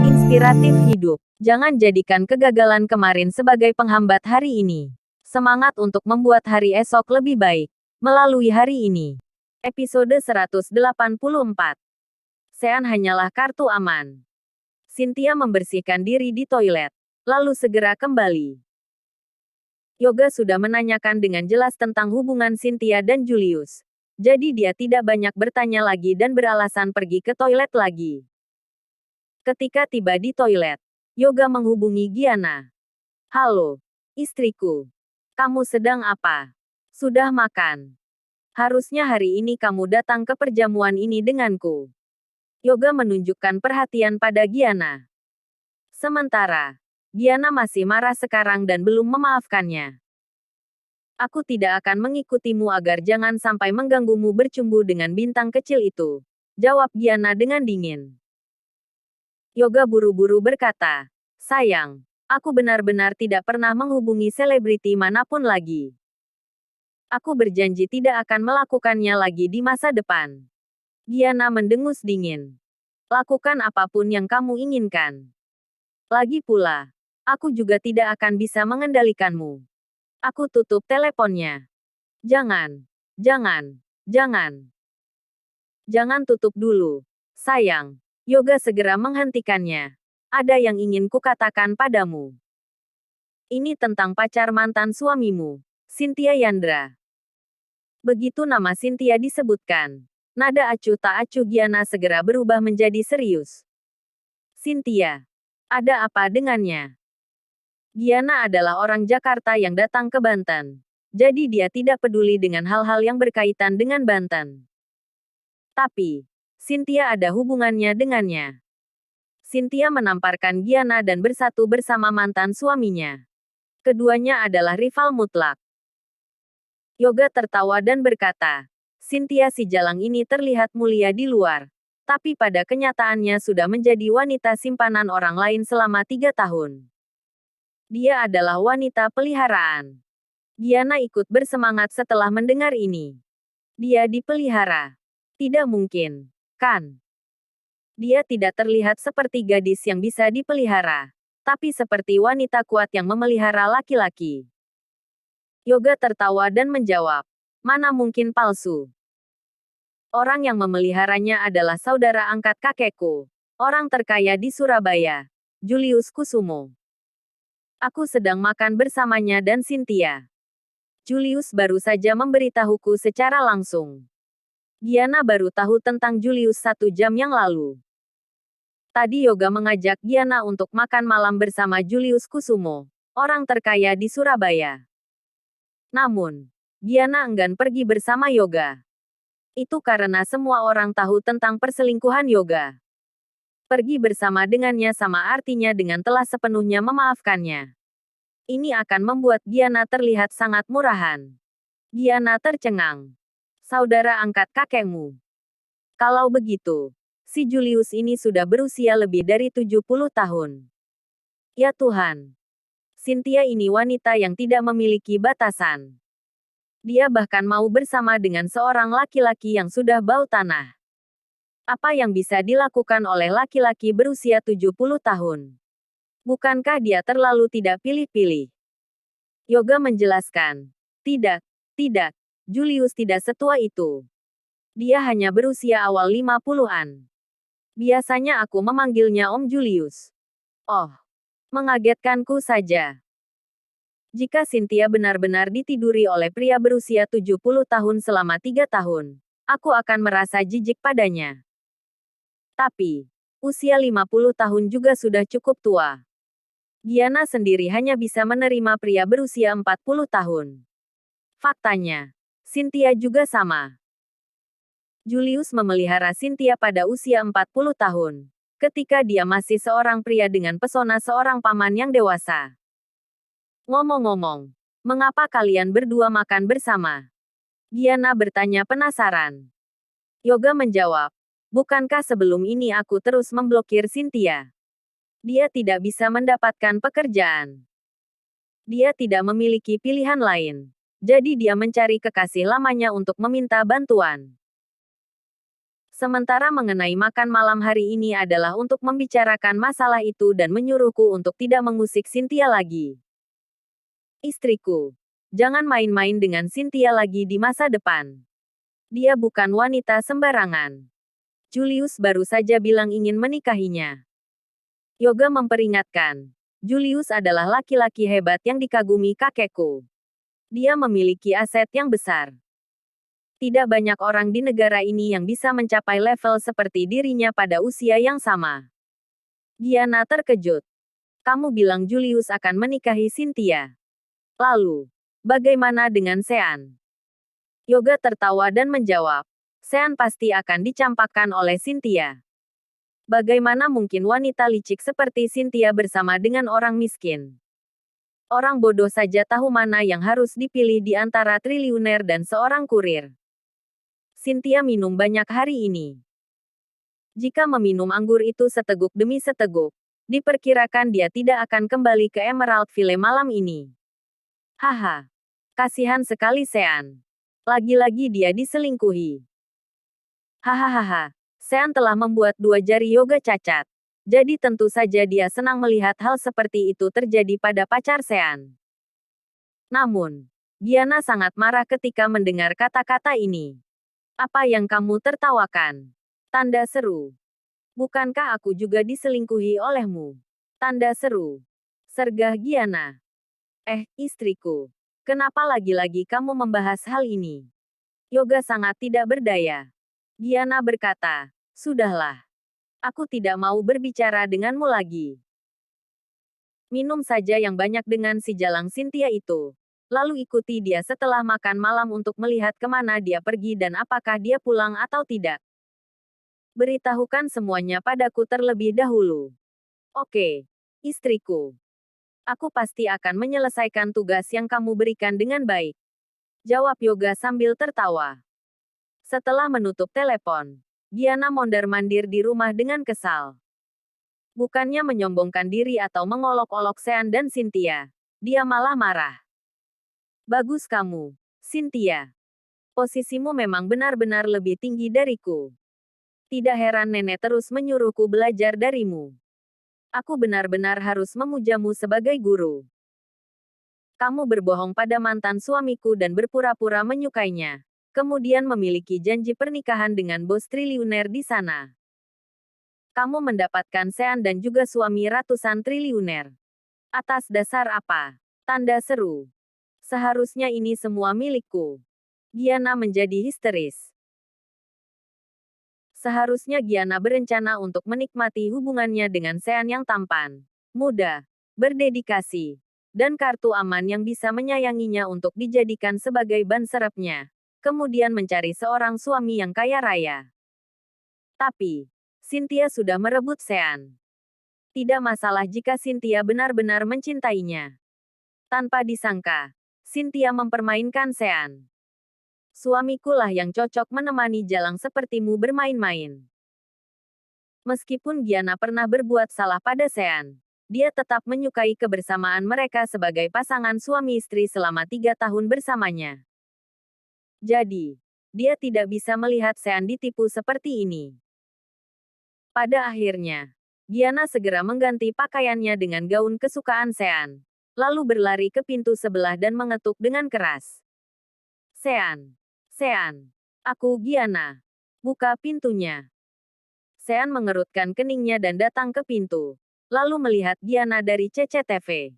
Inspiratif hidup. Jangan jadikan kegagalan kemarin sebagai penghambat hari ini. Semangat untuk membuat hari esok lebih baik melalui hari ini. Episode 184. Sean hanyalah kartu aman. Cynthia membersihkan diri di toilet, lalu segera kembali. Yoga sudah menanyakan dengan jelas tentang hubungan Cynthia dan Julius. Jadi dia tidak banyak bertanya lagi dan beralasan pergi ke toilet lagi. Ketika tiba di toilet, Yoga menghubungi Giana. Halo, istriku. Kamu sedang apa? Sudah makan? Harusnya hari ini kamu datang ke perjamuan ini denganku. Yoga menunjukkan perhatian pada Giana. Sementara, Giana masih marah sekarang dan belum memaafkannya. Aku tidak akan mengikutimu agar jangan sampai mengganggumu bercumbu dengan bintang kecil itu, jawab Giana dengan dingin. Yoga buru-buru berkata, sayang, aku benar-benar tidak pernah menghubungi selebriti manapun lagi. Aku berjanji tidak akan melakukannya lagi di masa depan. Giana mendengus dingin. Lakukan apapun yang kamu inginkan. Lagi pula, aku juga tidak akan bisa mengendalikanmu. Aku tutup teleponnya. Jangan, jangan, jangan. Jangan tutup dulu, sayang. Yoga segera menghentikannya. Ada yang ingin kukatakan padamu. Ini tentang pacar mantan suamimu, Cynthia Yandra. Begitu nama Cynthia disebutkan, nada acuh tak acuh Giana segera berubah menjadi serius. Cynthia, ada apa dengannya? Giana adalah orang Jakarta yang datang ke Banten. Jadi dia tidak peduli dengan hal-hal yang berkaitan dengan Banten. Tapi, Cynthia ada hubungannya dengannya. Cynthia menamparkan Giana dan bersatu bersama mantan suaminya. Keduanya adalah rival mutlak. Yoga tertawa dan berkata, Cynthia si jalang ini terlihat mulia di luar. Tapi pada kenyataannya sudah menjadi wanita simpanan orang lain selama 3 tahun. Dia adalah wanita peliharaan. Giana ikut bersemangat setelah mendengar ini. Dia dipelihara. Tidak mungkin, kan? Dia tidak terlihat seperti gadis yang bisa dipelihara, tapi seperti wanita kuat yang memelihara laki-laki. Yoga tertawa dan menjawab, mana mungkin palsu. Orang yang memeliharanya adalah saudara angkat kakekku, orang terkaya di Surabaya, Julius Kusumo. Aku sedang makan bersamanya dan Cynthia. Julius baru saja memberitahuku secara langsung. Giana baru tahu tentang Julius 1 jam yang lalu. Tadi Yoga mengajak Giana untuk makan malam bersama Julius Kusumo, orang terkaya di Surabaya. Namun, Giana enggan pergi bersama Yoga. Itu karena semua orang tahu tentang perselingkuhan Yoga. Pergi bersama dengannya sama artinya dengan telah sepenuhnya memaafkannya. Ini akan membuat Giana terlihat sangat murahan. Giana tercengang. Saudara angkat kakekmu. Kalau begitu, si Julius ini sudah berusia lebih dari 70 tahun. Ya Tuhan. Cynthia ini wanita yang tidak memiliki batasan. Dia bahkan mau bersama dengan seorang laki-laki yang sudah bau tanah. Apa yang bisa dilakukan oleh laki-laki berusia 70 tahun? Bukankah dia terlalu tidak pilih-pilih? Yoga menjelaskan. Tidak, tidak. Julius tidak setua itu. Dia hanya berusia awal 50-an. Biasanya aku memanggilnya Om Julius. Oh, mengagetkanku saja. Jika Cynthia benar-benar ditiduri oleh pria berusia 70 tahun selama 3 tahun, aku akan merasa jijik padanya. Tapi, usia 50 tahun juga sudah cukup tua. Giana sendiri hanya bisa menerima pria berusia 40 tahun. Faktanya, Cynthia juga sama. Julius memelihara Cynthia pada usia 40 tahun, ketika dia masih seorang pria dengan pesona seorang paman yang dewasa. Ngomong-ngomong, mengapa kalian berdua makan bersama? Giana bertanya penasaran. Yoga menjawab, bukankah sebelum ini aku terus memblokir Cynthia? Dia tidak bisa mendapatkan pekerjaan. Dia tidak memiliki pilihan lain. Jadi dia mencari kekasih lamanya untuk meminta bantuan. Sementara mengenai makan malam hari ini adalah untuk membicarakan masalah itu dan menyuruhku untuk tidak mengusik Cynthia lagi. Istriku. Jangan main-main dengan Cynthia lagi di masa depan. Dia bukan wanita sembarangan. Julius baru saja bilang ingin menikahinya. Yoga memperingatkan. Julius adalah laki-laki hebat yang dikagumi kakekku. Dia memiliki aset yang besar. Tidak banyak orang di negara ini yang bisa mencapai level seperti dirinya pada usia yang sama. Gianna terkejut. Kamu bilang Julius akan menikahi Cynthia. Lalu, bagaimana dengan Sean? Yoga tertawa dan menjawab. Sean pasti akan dicampakkan oleh Cynthia. Bagaimana mungkin wanita licik seperti Cynthia bersama dengan orang miskin? Orang bodoh saja tahu mana yang harus dipilih di antara triliuner dan seorang kurir. Cynthia minum banyak hari ini. Jika meminum anggur itu seteguk demi seteguk, diperkirakan dia tidak akan kembali ke Emerald Ville malam ini. Haha. Kasihan sekali Sean. Lagi-lagi dia diselingkuhi. Hahaha. Sean telah membuat 2 jari Yoga cacat. Jadi tentu saja dia senang melihat hal seperti itu terjadi pada pacar Sean. Namun, Gianna sangat marah ketika mendengar kata-kata ini. Apa yang kamu tertawakan? Tanda seru. Bukankah aku juga diselingkuhi olehmu? Tanda seru. Sergah Gianna. Istriku. Kenapa lagi-lagi kamu membahas hal ini? Yoga sangat tidak berdaya. Gianna berkata, sudahlah. Aku tidak mau berbicara denganmu lagi. Minum saja yang banyak dengan si jalang Cynthia itu. Lalu ikuti dia setelah makan malam untuk melihat kemana dia pergi dan apakah dia pulang atau tidak. Beritahukan semuanya padaku terlebih dahulu. Oke, istriku. Aku pasti akan menyelesaikan tugas yang kamu berikan dengan baik. Jawab Yoga sambil tertawa. Setelah menutup telepon, Gianna mondar-mandir di rumah dengan kesal. Bukannya menyombongkan diri atau mengolok-olok Sean dan Cynthia, dia malah marah. Bagus kamu, Cynthia. Posisimu memang benar-benar lebih tinggi dariku. Tidak heran nenek terus menyuruhku belajar darimu. Aku benar-benar harus memujamu sebagai guru. Kamu berbohong pada mantan suamiku dan berpura-pura menyukainya. Kemudian memiliki janji pernikahan dengan bos triliuner di sana. Kamu mendapatkan Sean dan juga suami ratusan triliuner. Atas dasar apa? Tanda seru. Seharusnya ini semua milikku. Gianna menjadi histeris. Seharusnya Gianna berencana untuk menikmati hubungannya dengan Sean yang tampan, muda, berdedikasi, dan kartu aman yang bisa menyayanginya untuk dijadikan sebagai ban serepnya. Kemudian mencari seorang suami yang kaya raya. Tapi, Cynthia sudah merebut Sean. Tidak masalah jika Cynthia benar-benar mencintainya. Tanpa disangka, Cynthia mempermainkan Sean. Suamikulah yang cocok menemani jalang sepertimu bermain-main. Meskipun Gianna pernah berbuat salah pada Sean, dia tetap menyukai kebersamaan mereka sebagai pasangan suami istri selama 3 tahun bersamanya. Jadi, dia tidak bisa melihat Sean ditipu seperti ini. Pada akhirnya, Gianna segera mengganti pakaiannya dengan gaun kesukaan Sean, lalu berlari ke pintu sebelah dan mengetuk dengan keras. Sean. Sean. Aku Gianna. Buka pintunya. Sean mengerutkan keningnya dan datang ke pintu, lalu melihat Gianna dari CCTV.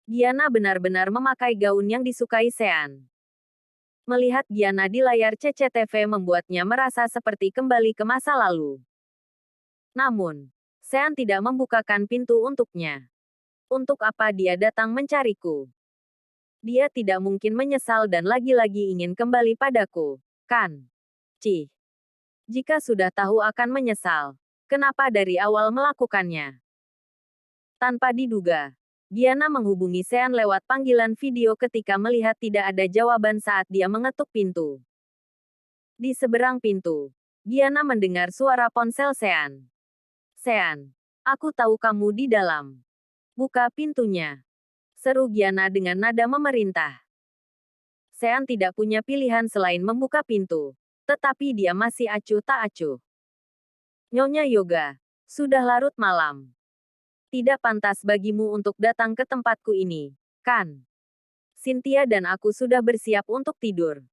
Gianna benar-benar memakai gaun yang disukai Sean. Melihat Gianna di layar CCTV membuatnya merasa seperti kembali ke masa lalu. Namun, Sean tidak membukakan pintu untuknya. Untuk apa dia datang mencariku? Dia tidak mungkin menyesal dan lagi-lagi ingin kembali padaku, kan? Cih. Jika sudah tahu akan menyesal, kenapa dari awal melakukannya? Tanpa diduga, Gianna menghubungi Sean lewat panggilan video ketika melihat tidak ada jawaban saat dia mengetuk pintu. Di seberang pintu, Gianna mendengar suara ponsel Sean. Sean, aku tahu kamu di dalam. Buka pintunya. Seru Gianna dengan nada memerintah. Sean tidak punya pilihan selain membuka pintu. Tetapi dia masih acuh tak acuh. Nyonya Yoga, sudah larut malam. Tidak pantas bagimu untuk datang ke tempatku ini, kan? Cynthia dan aku sudah bersiap untuk tidur.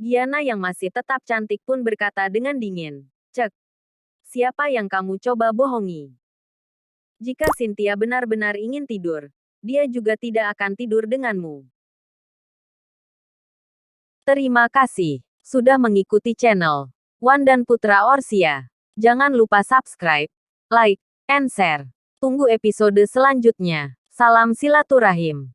Giana yang masih tetap cantik pun berkata dengan dingin. Cek. Siapa yang kamu coba bohongi? Jika Cynthia benar-benar ingin tidur, dia juga tidak akan tidur denganmu. Terima kasih sudah mengikuti channel Wan dan Putra Orsia. Jangan lupa subscribe, like, and share. Tunggu episode selanjutnya. Salam silaturahim.